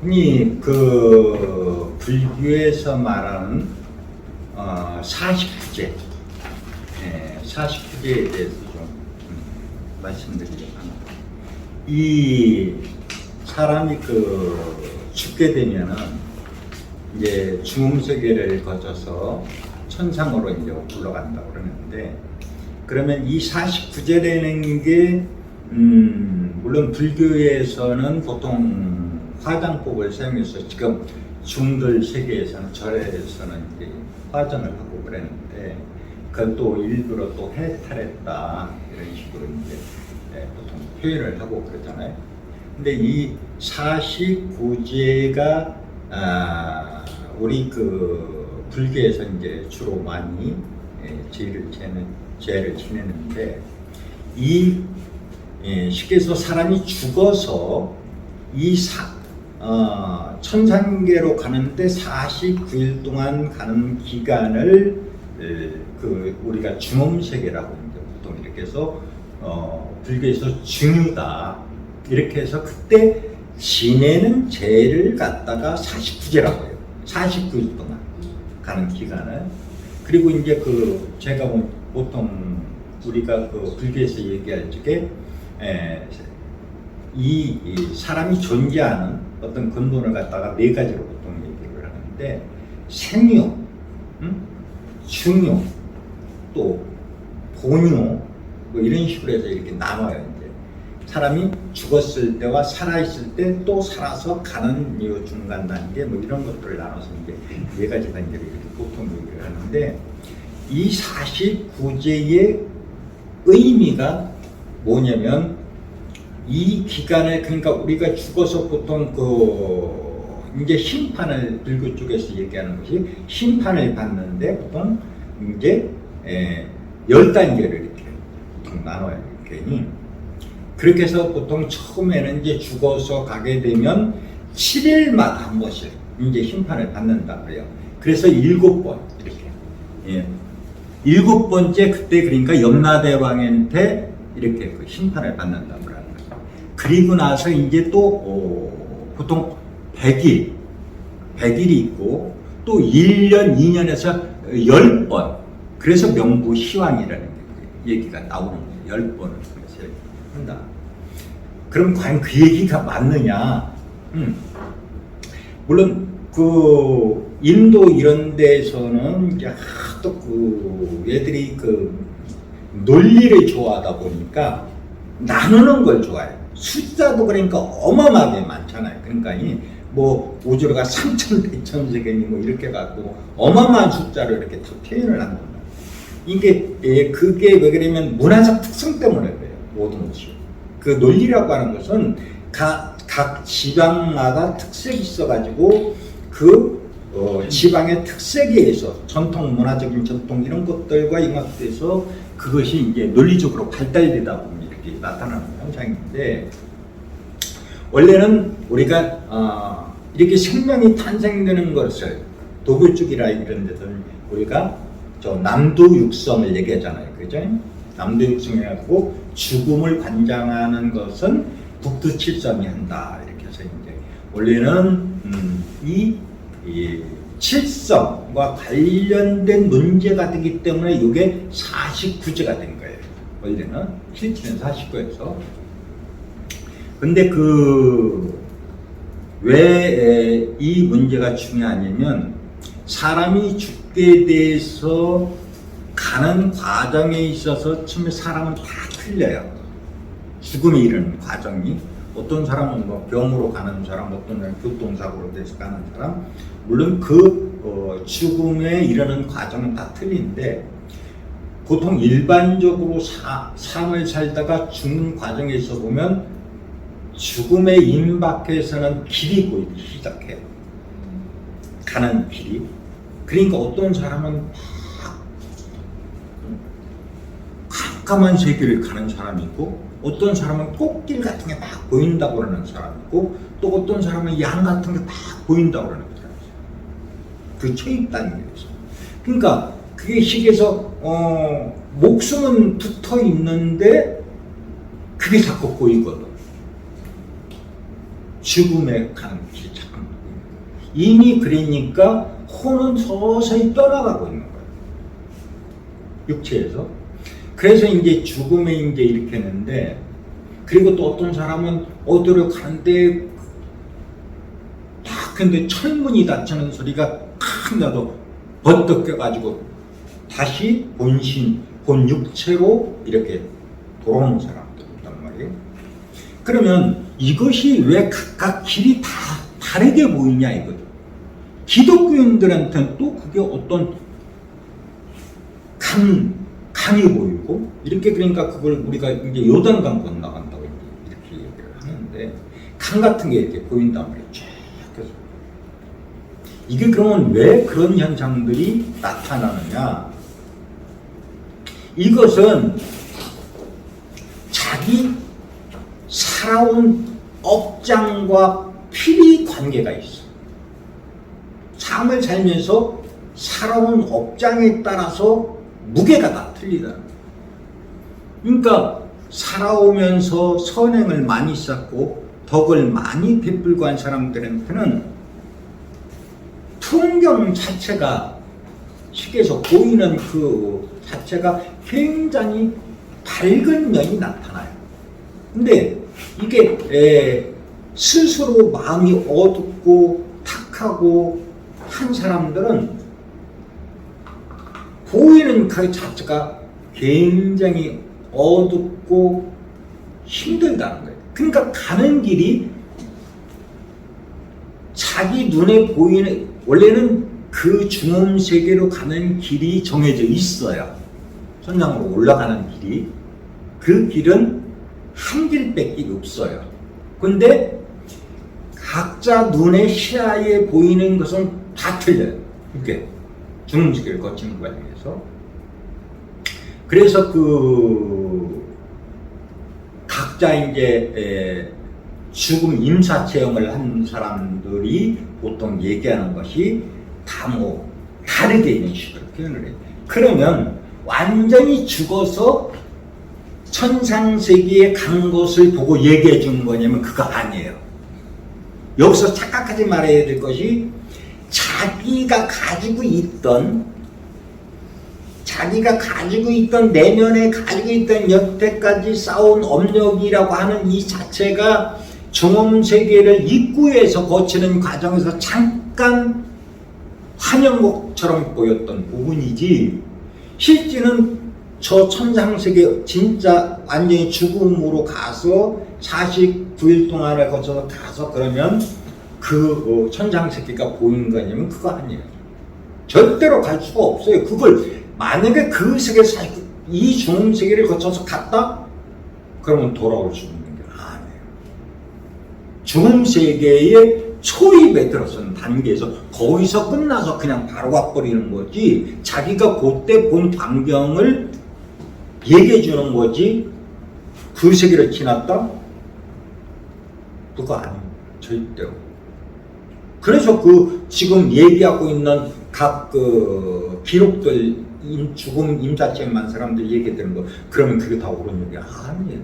흔히 그 불교에서 말하는 49제, 49제에 대해서 좀 말씀드리려고 합니다. 이 사람이 죽게 되면은 이제 중음세계를 거쳐서 천상으로 이제 올라간다고 그러는데, 그러면 이 49제라는 게 물론 불교에서는 보통 화장법을 사용해서 지금 중들 세계에서는 절에서는 이제 화장을 하고 그랬는데, 그걸 또 일부러 또 해탈했다 이런 식으로 이제 보통 표현을 하고 그러잖아요. 근데 이 49제가 우리 불교에서 이제 주로 많이 죄를 지내는데, 쉽게 해서 사람이 죽어서 천상계로 가는데 49일 동안 가는 기간을 우리가 중음세계라고 이제 보통 이렇게 해서 불교에서 중유다 이렇게 해서 그때 지내는 죄를 갖다가 49제라고 해요. 49일 동안 가는 기간을. 그리고 이제 제가 보통 우리가 불교에서 얘기할 적에 이 사람이 존재하는 어떤 근본을 갖다가 네 가지로 보통 얘기를 하는데, 생유, 중유, 또 본유, 뭐 이런 식으로 해서 이렇게 나눠요. 이제 사람이 죽었을 때와 살아있을 때 또 살아서 가는 이 중간 단계, 뭐 이런 것들을 나눠서 이제 네 가지 단계를 이렇게 보통 얘기를 하는데, 이 49제의 의미가 뭐냐면, 이 기간을, 그러니까 우리가 죽어서 보통 이제 심판을 불교 쪽에서 얘기하는 것이 심판을 받는데, 보통 이제 10단계를 이렇게 보통 나눠요. 이렇게. 그렇게 해서 보통 처음에는 이제 죽어서 가게 되면 7일마다 한 번씩 이제 심판을 받는다 그래요. 그래서 7번 이렇게. 7번째 그때 그러니까 염라대왕한테 이렇게 심판을 받는다 그래요. 그리고 나서 이제 또 보통 100일이 있고, 또 1년, 2년에서 10번. 그래서 명부시황이라는 얘기가 나오는 거예요. 10번을 그래서 한다. 그럼 과연 그 얘기가 맞느냐? 물론 인도 이런 데서는 이제 하도 얘들이 논리를 좋아하다 보니까 나누는 걸 좋아해요. 숫자도 그러니까 어마어마하게 많잖아요. 그러니까 뭐 우주가 3,100,000세계니 뭐 이렇게 갖고 어마어마한 숫자로 이렇게 다 표현을 한단 말이에요. 이게 그게 왜 그러냐면 문화적 특성 때문에 그래요. 모든 것이. 그 논리라고 하는 것은 각 지방마다 특색이 있어가지고 지방의 특색에 의해서 문화적인 전통 이런 것들과 융합돼서 그것이 이제 논리적으로 발달되다 보면 이렇게 나타나는 현상인데, 원래는 우리가 이렇게 생명이 탄생되는 것을 도굴축이라 이런 데서는 우리가 남도육성을 얘기하잖아요. 그죠? 남도육성이라고 죽음을 관장하는 것은 북두칠성이 한다. 이렇게 해서 이제 원래는 이 칠성과 관련된 문제가 되기 때문에 이게 49제가 된 거예요. 원래는 실질은 49에서. 근데 왜 이 문제가 중요하냐면, 사람이 죽게 돼서 가는 과정에 있어서 처음에 사람은 다 틀려요. 죽음에 이르는 과정이. 어떤 사람은 뭐 병으로 가는 사람, 어떤 사람은 교통사고로 돼서 가는 사람, 물론 죽음에 이르는 과정은 다 틀린데, 보통 일반적으로 삶을 살다가 죽는 과정에서 보면 죽음에 임박해서는 길이 보이기 시작해요. 가는 길이. 그러니까 어떤 사람은 깜깜한 세계를 가는 사람이 있고, 어떤 사람은 꽃길 같은 게 막 보인다고 그러는 사람이 있고, 또 어떤 사람은 양 같은 게 막 보인다고 그러는 사람이 있어요. 그 초입 단계에서. 그러니까 그게 식에서 목숨은 붙어 있는데 그게 자꾸 보이거든. 죽음에 가는 길이 잠깐 이미 그러니까 혼은 서서히 떠나가고 있는 거예요. 육체에서. 그래서 이제 죽음에 이제 이렇게 했는데, 그리고 또 어떤 사람은 어디로 가는데 딱 근데 철문이 닫히는 소리가 탁 나도 번뜩 껴가지고 다시 본신, 본 육체로 이렇게 돌아오는 사람도 있단 말이에요. 그러면 이것이 왜 각각 길이 다 다르게 보이냐 이거죠. 기독교인들한테는 또 그게 어떤 강이 보이고, 이렇게 그러니까 그걸 우리가 이제 요단강 건너간다고 이렇게 얘기를 하는데, 강 같은 게 이렇게 보인단 말이에요. 쫙 해서. 이게 그러면 왜 그런 현상들이 나타나느냐? 이것은 자기 살아온 업장과 필히 관계가 있어. 삶을 살면서 살아온 업장에 따라서 무게가 다 틀리다. 그러니까 살아오면서 선행을 많이 쌓고 덕을 많이 베풀고 한 사람들한테는 풍경 자체가 쉽게서 보이는 그 자체가 굉장히 밝은 면이 나타나요. 근데 이게 스스로 마음이 어둡고 탁하고 한 사람들은 보이는 그 자체가 굉장히 어둡고 힘들다는 거예요. 그러니까 가는 길이 자기 눈에 보이는, 원래는 그 중음 세계로 가는 길이 정해져 있어요. 천장으로 올라가는 길이. 그 길은 한 길밖에 없어요. 근데 각자 눈의 시야에 보이는 것은 다 틀려요. 이렇게 중음 세계를 거치는 과정에서. 그래서 그 각자 이제 죽음 임사 체험을 한 사람들이 보통 얘기하는 것이 다 뭐 다르게 이런 식으로 표현을 해요. 그러면 완전히 죽어서 천상세계에 간 것을 보고 얘기해 주는 거냐면 그거 아니에요. 여기서 착각하지 말아야 될 것이 자기가 가지고 있던 내면에 가지고 있던 여태까지 쌓아온 업력이라고 하는 이 자체가 중음세계를 입구에서 거치는 과정에서 잠깐 환영곡처럼 보였던 부분이지, 실제는 저 천상세계 진짜 완전히 죽음으로 가서 49일 동안을 거쳐서 가서 그러면 그 천상세계가 보이는 거냐면 그거 아니에요. 절대로 갈 수가 없어요. 그걸 만약에 그 세계 이 중음세계를 거쳐서 갔다? 그러면 돌아올 수 있는 게 아니에요. 중음세계에 초입에 들어서는 단계에서 거기서 끝나서 그냥 바로 와버리는 거지, 자기가 그때 본 광경을 얘기해 주는 거지, 그 세계를 지났다? 그거 아니에요. 절대로. 그래서 그 지금 얘기하고 있는 각 그 기록들, 죽음 임사체험한 사람들 얘기 되는 거, 그러면 그게 다 옳은 얘기 아니에요.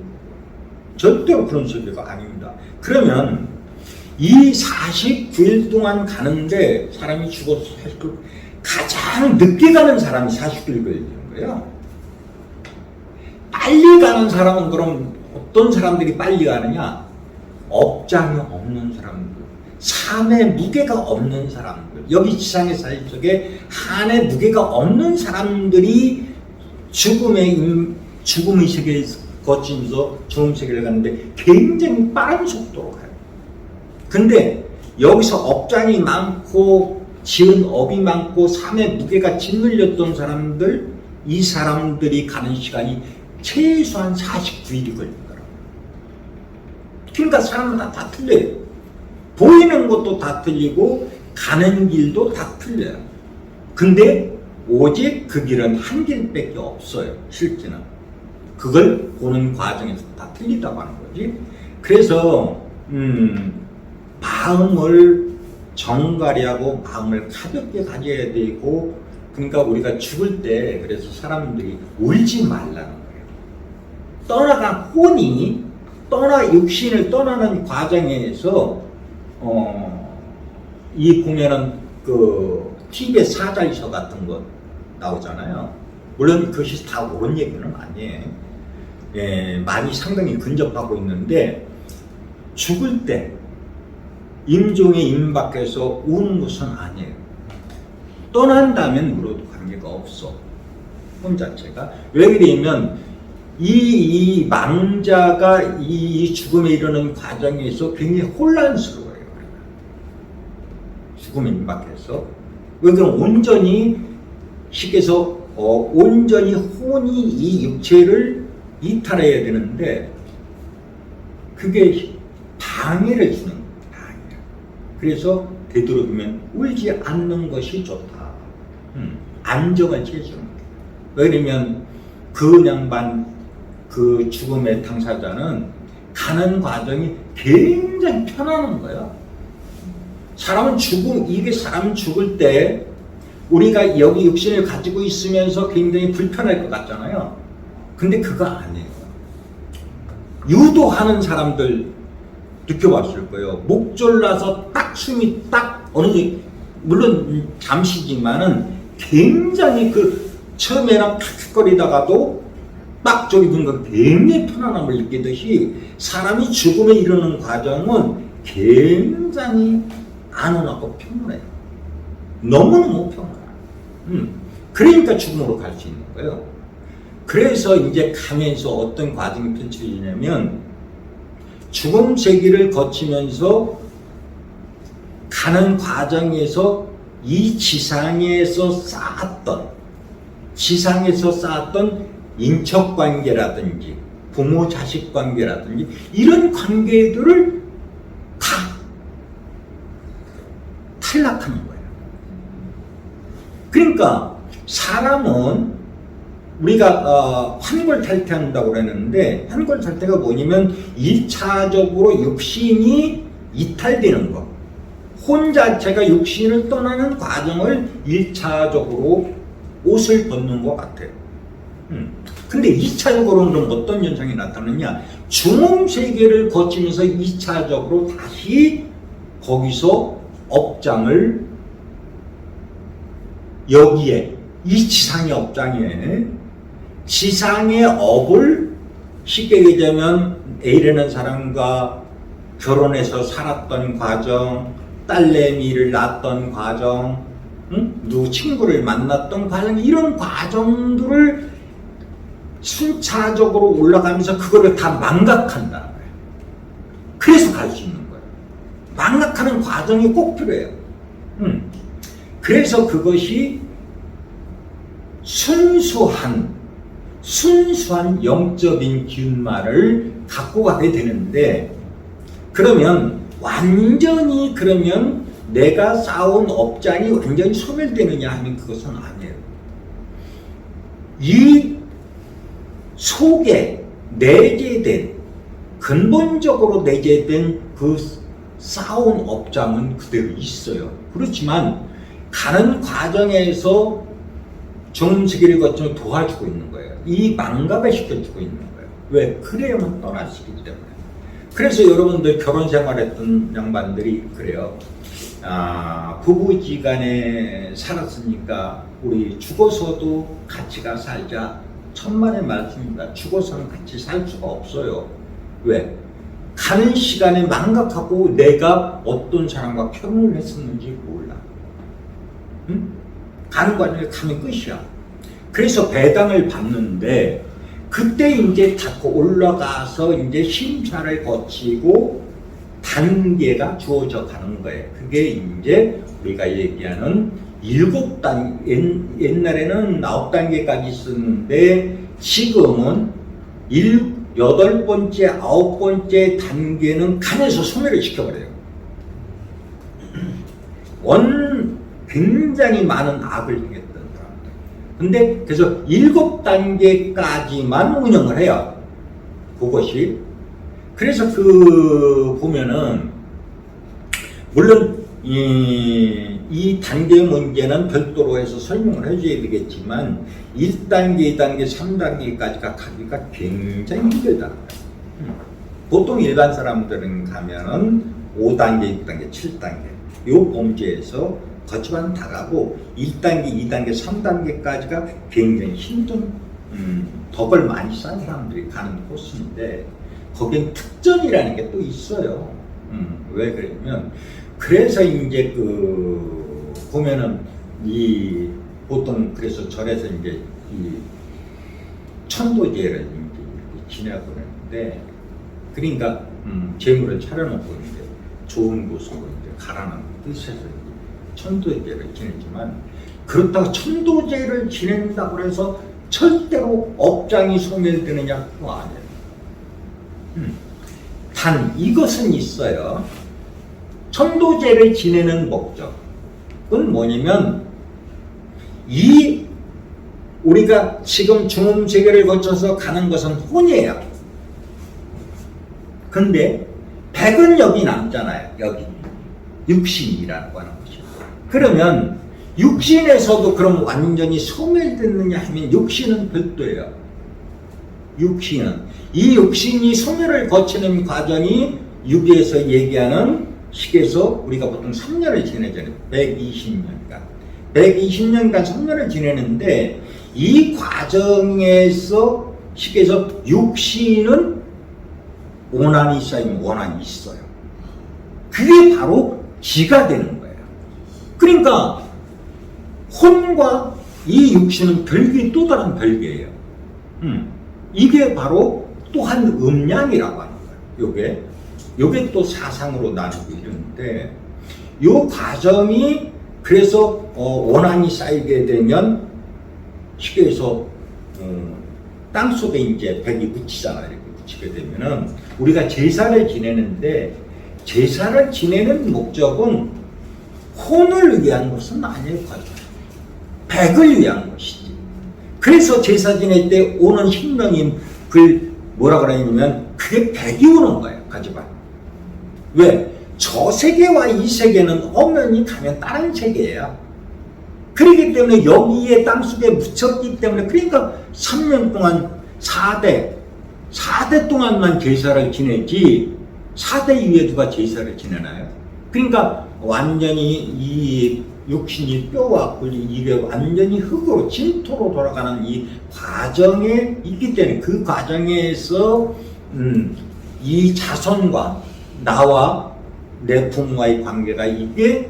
절대로 그런 세계가 아닙니다. 그러면 이 49일 동안 가는데 사람이 죽어서 가장 늦게 가는 사람이 49일 걸리는 거예요. 빨리 가는 사람은 그럼 어떤 사람들이 빨리 가느냐? 업장이 없는 사람들, 삶의 무게가 없는 사람들, 여기 지상의 살 속에 한의 무게가 없는 사람들이 죽음의 세계에 거치면서 중음 세계를 가는데 굉장히 빠른 속도로 가요. 근데 여기서 업장이 많고 지은 업이 많고 삶의 무게가 짓눌렸던 사람들, 이 사람들이 가는 시간이 최소한 49일이 걸리더라고요. 그러니까 사람마다 다 틀려요. 보이는 것도 다 틀리고 가는 길도 다 틀려요. 근데 오직 그 길은 한 길밖에 없어요. 실제는 그걸 보는 과정에서 다 틀리다고 하는 거지. 그래서 마음을 정갈이하고 마음을 가볍게 가져야 되고, 그러니까 우리가 죽을 때 그래서 사람들이 울지 말라는 거예요. 떠나간 혼이 육신을 떠나는 과정에서 이 보면은 그 TV에 사자이서 같은 거 나오잖아요. 물론 그것이 다 옳은 얘기는 아니에요. 예, 많이 상당히 근접하고 있는데 죽을 때 임종의 임박해서 우는 것은 아니에요. 떠난다면 물어도 관계가 없어. 꿈 자체가. 왜 그러냐면 이 망자가 이 죽음에 이르는 과정에서 굉장히 혼란스러워요. 죽음에 임박해서. 왜 그럼 온전히 쉽게 해서 온전히 혼이 이 육체를 이탈해야 되는데 그게 방해를 주는 거예요. 방해. 그래서 되도록이면 울지 않는 것이 좋다. 안정을 취해주는 거예요. 왜냐면 그 양반 그 죽음의 당사자는 가는 과정이 굉장히 편안한 거예요. 사람은 이게 사람 죽을 때 우리가 여기 육신을 가지고 있으면서 굉장히 불편할 것 같잖아요. 근데 그거 아니에요. 유도하는 사람들 느껴봤을 거예요. 목 졸라서 딱 숨이 딱 물론 잠시지만은 굉장히 그 처음에는 탁탁거리다가도 딱 저기 든건 굉장히 편안함을 느끼듯이 사람이 죽음에 이르는 과정은 굉장히 안온하고 평온해요. 너무너무 평온해요. 그러니까 죽음으로 갈 수 있는 거예요. 그래서 이제 가면서 어떤 과정이 펼쳐지냐면 죽음 세기를 거치면서 가는 과정에서 이 지상에서 쌓았던 인척관계라든지 부모 자식 관계라든지 이런 관계들을 다 탈락하는 거예요. 그러니까 사람은 우리가 환골탈태한다고 그랬는데 환골탈태가 뭐냐면 1차적으로 육신이 이탈되는 것, 혼 자체가 육신을 떠나는 과정을 1차적으로 옷을 벗는 것 같아요. 근데 2차적으로는 어떤 현상이 나타나느냐, 중음세계를 거치면서 2차적으로 다시 거기서 업장을 여기에 이 지상의 업장에 지상의 업을 쉽게 얘기하면 A라는 사람과 결혼해서 살았던 과정, 딸내미를 낳았던 과정, 누구 친구를 만났던 과정, 이런 과정들을 순차적으로 올라가면서 그거를 다 망각한다는 거예요. 그래서 갈 수 있는 거예요. 망각하는 과정이 꼭 필요해요. 그래서 그것이 순수한 영적인 기운만을 갖고 가게 되는데, 그러면 완전히 내가 쌓아온 업장이 완전히 소멸되느냐 하면 그것은 아니에요. 이 속에 근본적으로 내재된 그 쌓아온 업장은 그대로 있어요. 그렇지만 가는 과정에서 중음세계를 거쳐 도와주고 있는 거예요. 이 망각을 시켜주고 있는 거예요. 왜? 그래야만 떠날 수 있기 때문에. 그래서 여러분들 결혼 생활했던 양반들이 그래요. 부부지간에 살았으니까 우리 죽어서도 같이 가 살자. 천만의 말씀입니다. 죽어서는 같이 살 수가 없어요. 왜? 가는 시간에 망각하고 내가 어떤 사람과 결혼을 했었는지 몰라. 가는 과정에 가면 끝이야. 그래서 배당을 받는데 그때 이제 자꾸 올라가서 이제 심사를 거치고 단계가 주어져 가는 거예요. 그게 이제 우리가 얘기하는 7단계, 옛날에는 9단계까지 있었는데 지금은 8번째, 9번째 단계는 간에서 소멸을 시켜버려요. 굉장히 많은 악을 행했던 사람들. 근데 그래서 7단계까지만 운영을 해요. 그것이. 그래서 보면은, 물론, 이 단계의 문제는 별도로 해서 설명을 해줘야 되겠지만, 1단계, 2단계, 3단계까지가 가기가 굉장히 힘들다. 보통 일반 사람들은 가면은 5단계, 6단계, 7단계 요 범죄에서 거치반 다 가고 1단계, 2단계, 3단계까지가 굉장히 힘든 덕을 많이 쌓은 사람들이 가는 코스인데 거긴 특전이라는 게 또 있어요. 왜 그러냐면 그래서 이제 보면은 이 보통 그래서 절에서 이제 이 천도제를 이제 이렇게 지내고 그러는데 그러니까 재물을 차려놓고 이제 좋은 곳으로 이제 가라는 뜻에서 이제 천도제를 지내지만 그렇다고 천도제를 지낸다고 해서 절대로 업장이 소멸되느냐 그거 아니에요. 단 이것은 있어요. 천도제를 지내는 목적은 뭐냐면 이 우리가 지금 중음세계를 거쳐서 가는 것은 혼이에요. 근데 백은 여기 남잖아요. 여기 육신이라고 하는 것이. 그러면 육신에서도 그럼 완전히 소멸됐느냐 하면 육신은 별도예요. 육신은 이 육신이 소멸을 거치는 과정이 육에서 얘기하는 식에서 우리가 보통 3년을 지내잖아요. 120년간 3년을 지내는데 이 과정에서 식에서 육신은 원한이 쌓이면 원한이 있어요. 그게 바로 기가 되는 거예요. 그러니까 혼과 이 육신은 별개의 또 다른 별개예요. 이게 바로 또한 음양이라고 하는 거예요. 요게 또 사상으로 나누고 이러는데 요 과정이 그래서 원한이 쌓이게 되면 쉽게 해서 땅속에 이제 백이 묻히잖아요. 이렇게 묻히게 되면은 우리가 제사를 지내는데 제사를 지내는 목적은 혼을 위한 것은 아니에요. 백을 위한 것이지. 그래서 제사 지낼 때 오는 신명이 뭐라 그러냐면 그게 백이 오는 거예요. 가져봐. 왜? 저 세계와 이 세계는 엄연히 가면 다른 세계예요. 그렇기 때문에 여기에 땅속에 묻혔기 때문에 그러니까 3년 동안 4대 동안만 제사를 지내지 4대 이후에 누가 제사를 지내나요? 그러니까 완전히 이 육신이 뼈와 굴이 이게 완전히 흙으로 진토로 돌아가는 이 과정에 있기 때문에 그 과정에서 이 자손과 나와 내 부모와의 관계가 이게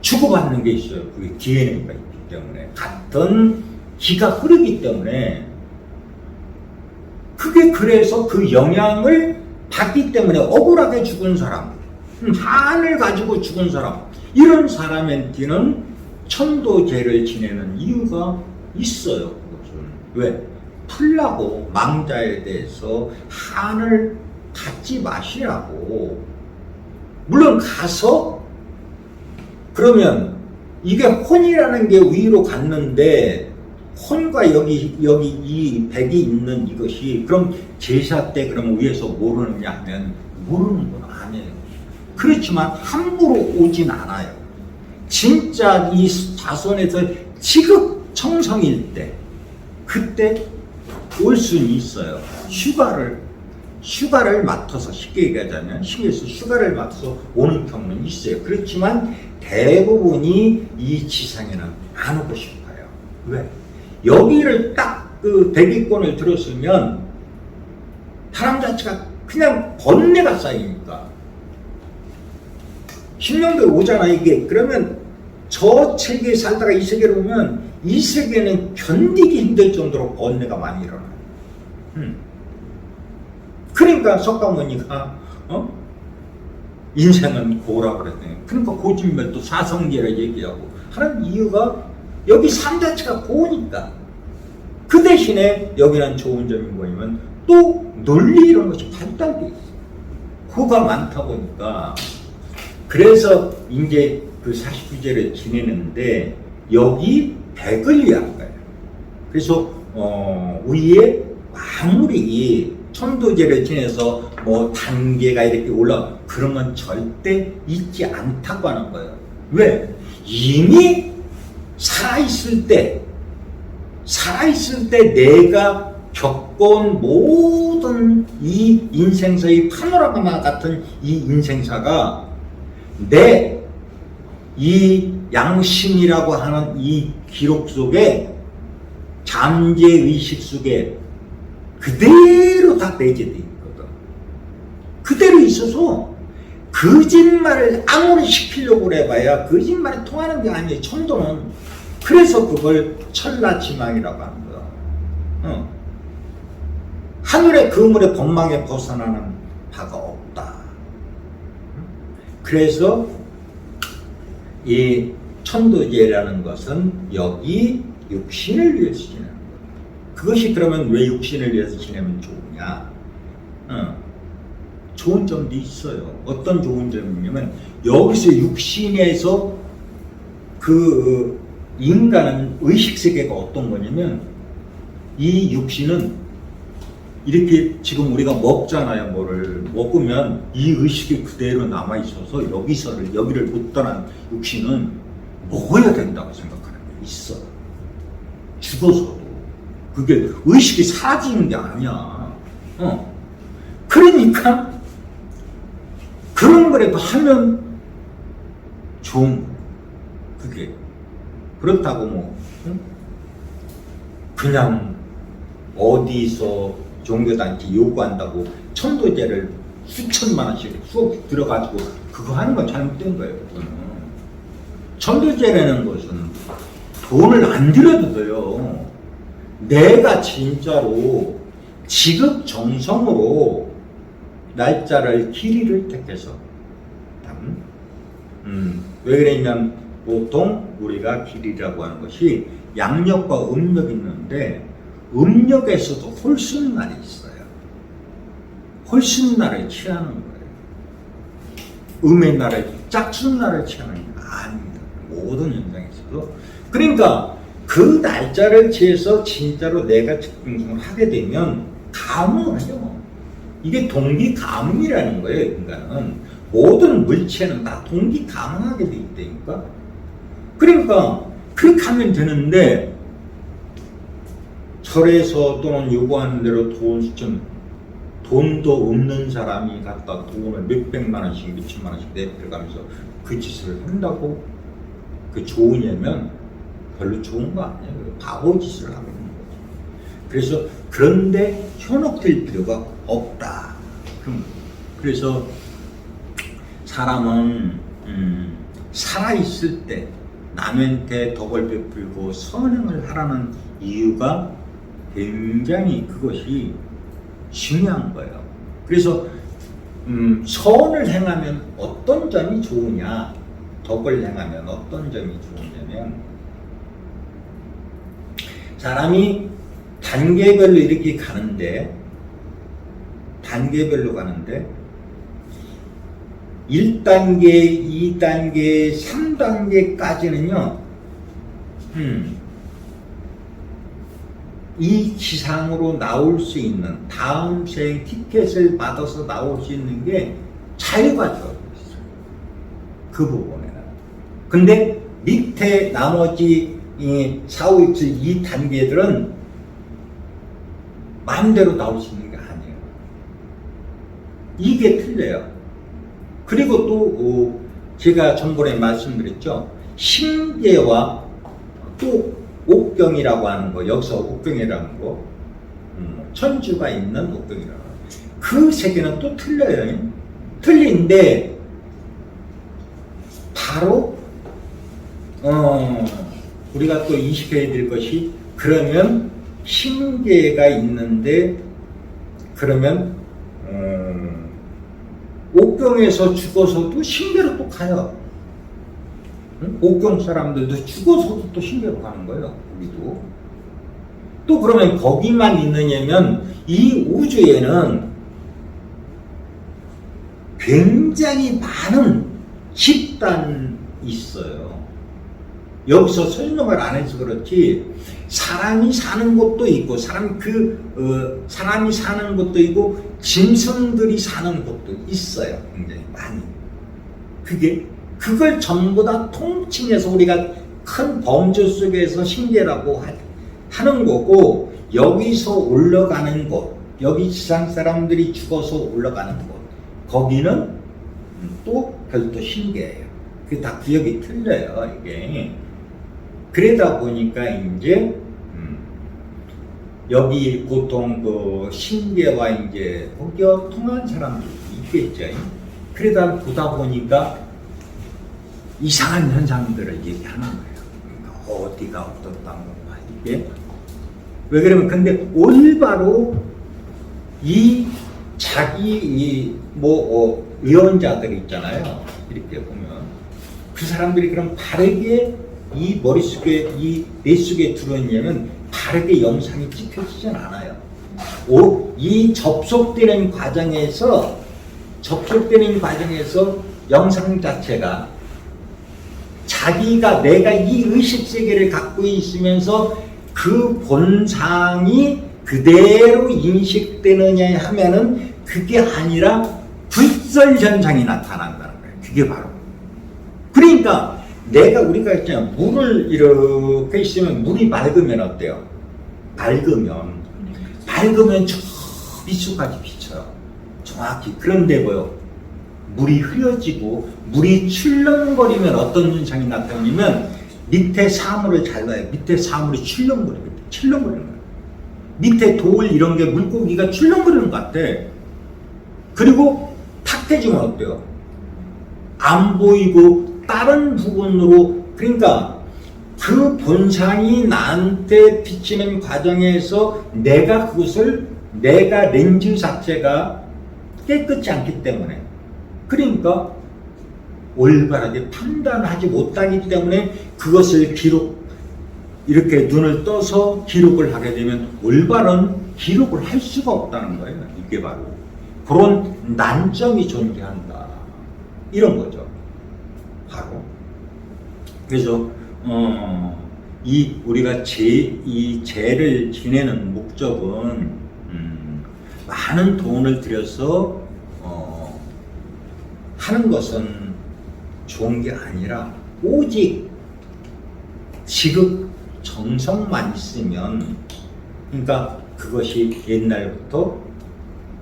주고받는 게 있어요. 그게 DNA가 있기 때문에 같은 기가 흐르기 때문에 그게 그래서 그 영향을 받기 때문에 억울하게 죽은 사람, 한을 가지고 죽은 사람 이런 사람한테는 천도제를 지내는 이유가 있어요. 그것은 왜? 풀라고 망자에 대해서 한을 갖지 마시라고. 물론 가서 그러면 이게 혼이라는 게 위로 갔는데 혼과 여기 이 백이 있는 이것이 그럼 제사 때 그럼 위에서 모르느냐 하면 모르는 건 아니에요. 그렇지만 함부로 오진 않아요. 진짜 이 자손에서 지극정성일 때 그때 올 수는 있어요. 휴가를 맡아서 쉽게 얘기하자면 시에서 휴가를 맡아서 오는 경우는 있어요. 그렇지만 대부분이 이 지상에는 안 오고 싶어요. 왜? 여기를 딱 그 대기권을 들었으면 사람 자체가 그냥 번뇌가 쌓이니까 10년도에 오잖아 이게. 그러면 저 세계에 살다가 이 세계로 오면 이 세계는 견디기 힘들 정도로 번뇌가 많이 일어나요. 그러니까 석가모니가 인생은 고라 그랬더니 그러니까 고진멸도 사성제를 얘기하고 하는 이유가 여기 삶 자체가 고우니까. 그 대신에 여기는 좋은 점이 뭐냐면 또 논리 이런 것이 발달돼 있어. 고가 많다 보니까 그래서 이제 그 49제를 지내는데 여기 백을 위한 거예요. 그래서 위에 아무리 천도제를 지내서 뭐 단계가 이렇게 올라 그런 건 절대 있지 않다고 하는 거예요. 왜? 이미 살아있을 때 내가 겪어온 모든 이 인생사의 파노라마 같은 이 인생사가 내 이 양심이라고 하는 이 기록 속에 잠재의식 속에 그대로 다 내재되어 있거든. 그대로 있어서 거짓말을 아무리 시키려고 해봐야 거짓말이 통하는 게 아니에요. 천도는. 그래서 그걸 천라지망이라고 하는 거야. 하늘의 그물의 법망에 벗어나는 바가 없다. 그래서 이 천도제라는 것은 여기 육신을 위해서 지내는 거야. 그것이 그러면 왜 육신을 위해서 지내면 좋으냐? 좋은 점도 있어요. 어떤 좋은 점이냐면 여기서 육신에서 그 인간은 의식세계가 어떤 거냐면 이 육신은 이렇게 지금 우리가 먹잖아요. 뭐를 먹으면 이 의식이 그대로 남아있어서 여기를 못 떠난 육신은 먹어야 된다고 생각하는 게 있어. 죽어서도. 그게 의식이 사라지는 게 아니야. 그러니까 그런 거라도 하면 좋은 거야. 그게. 그렇다고 뭐 그냥 어디서 종교단체 요구한다고 천도제를 수천만 원씩 수억 들어가지고 그거 하는 건 잘못된 거예요. 그거는. 천도제라는 것은 돈을 안 들여도 돼요. 내가 진짜로 지극정성으로 날짜를 길이를 택해서 왜 그러냐면 보통 우리가 길이라고 하는 것이 양력과 음력이 있는데 음력에서도 홀순날이 있어요. 홀순날을 취하는 거예요. 음의 날을 짝순날을 취하는 게 아닙니다. 모든 현상에서도. 그러니까 그 날짜를 취해서 진짜로 내가 집중을 하게 되면 가뭄을 해요. 이게 동기가뭄이라는 거예요. 인간은 모든 물체는 다 동기가뭉하게 돼 있다니까. 그러니까 그렇게 하면 되는데 절에서 또는 요구하는 대로 돈도 없는 사람이 갖다 돈을 몇백만 원씩 몇천만 원씩 내들어가면서 그 짓을 한다고 그 좋으냐면 별로 좋은 거 아니에요. 바보 짓을 하고 있는 거죠. 그래서 그런데 현혹될 필요가 없다. 그래서 사람은 살아있을 때 남한테 덕을 베풀고 선행을 하라는 이유가 굉장히 그것이 중요한 거예요. 그래서 선을 행하면 어떤 점이 좋으냐, 덕을 행하면 어떤 점이 좋으냐면 사람이 단계별로 이렇게 가는데 1단계, 2단계, 3단계까지는요 이 지상으로 나올 수 있는 다음 생 티켓을 받아서 나올 수 있는 게 자유가 되어 있어요. 그 부분에는. 근데 밑에 나머지 4, 5, 6, 7, 2단계들은 마음대로 나올 수 있는 게 아니에요. 이게 틀려요. 그리고 또 제가 전번에 말씀드렸죠. 심계와 또 옥경이라고 하는 거, 여기서 옥경이라는 거, 천주가 있는 옥경이라는 거. 그 세계는 또 틀려요. 틀린데 바로 우리가 또 인식해야 될 것이 그러면 심계가 있는데 그러면 옥경에서 죽어서도 심계로 또 가요. 옥경 사람들도 죽어서도 또 심계로 가는 거예요. 우리도. 또 그러면 거기만 있느냐면 이 우주에는 굉장히 많은 집단이 있어요. 여기서 설명을 안 해서 그렇지 사람이 사는 곳도 있고 사람이 사는 곳도 있고 짐승들이 사는 곳도 있어요. 굉장히 많이. 그걸 전부 다 통칭해서 우리가 큰 범주 속에서 심계라고 하는 거고 여기서 올라가는 곳, 여기 지상 사람들이 죽어서 올라가는 곳, 거기는 또 별도 신기해요. 그게 다 구역이 틀려요, 이게. 그러다 보니까 이제 여기 보통 그 신계와 이제 거기와 통한 사람들이 있겠죠. 그러다 보다 보니까 이상한 현상들을 얘기하는 거예요. 어디가 어떻다는 거 이게. 왜 그러면 근데 올바로 이 자기 의원자들 있잖아요. 이렇게 보면 그 사람들이 그럼 바르게 이 머릿속에 이 뇌 속에 들어있냐면 바르게 영상이 찍혀지진 않아요. 이 접속되는 과정에서 영상 자체가 자기가 내가 이 의식 세계를 갖고 있으면서 그 본상이 그대로 인식되느냐 하면은 그게 아니라 불설 현상이 나타난다는 거예요. 그게 바로. 그러니까 우리가 있잖아요. 물을 이렇게 있으면 물이 맑으면 어때요? 맑으면 저 밑수까지 비쳐요. 정확히. 그런데 물이 흐려지고 물이 출렁거리면 어떤 현상이 나타나냐면 밑에 사물을 잘 봐요. 밑에 사물이 출렁거리는 거예요. 밑에 돌 이런 게 물고기가 출렁거리는 것 같아. 그리고 탁해지면 어때요? 안 보이고 다른 부분으로, 그러니까 그 본상이 나한테 비치는 과정에서 내가 렌즈 자체가 깨끗지 않기 때문에, 그러니까 올바르게 판단하지 못하기 때문에 그것을 이렇게 눈을 떠서 기록을 하게 되면 올바른 기록을 할 수가 없다는 거예요. 이게 바로 그런 난점이 존재한다, 이런 거죠. 바로. 그래서 우리가 이 제를 지내는 목적은 많은 돈을 들여서 하는 것은 좋은 게 아니라 오직 지극 정성만 있으면, 그러니까 그것이 옛날부터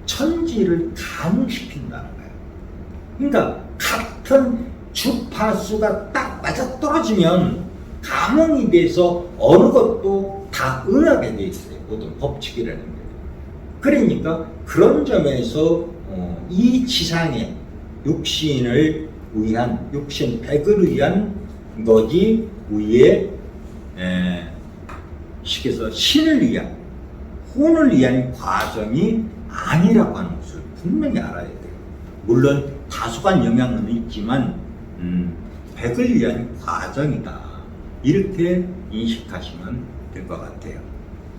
천지를 감흥시킨다는 거예요. 그러니까 같은 주파수가 딱 맞아떨어지면 감흥이 돼서 어느 것도 다 응하게 돼 있어요. 모든 법칙이라는 게. 그러니까 그런 점에서 이 지상에 육신을 위한, 육신 백을 위한 것이 위에 식에서 신을 위한, 혼을 위한 과정이 아니라고 하는 것을 분명히 알아야 돼요. 물론 다소간 영향은 있지만 백을 위한 과정이다, 이렇게 인식하시면 될 것 같아요.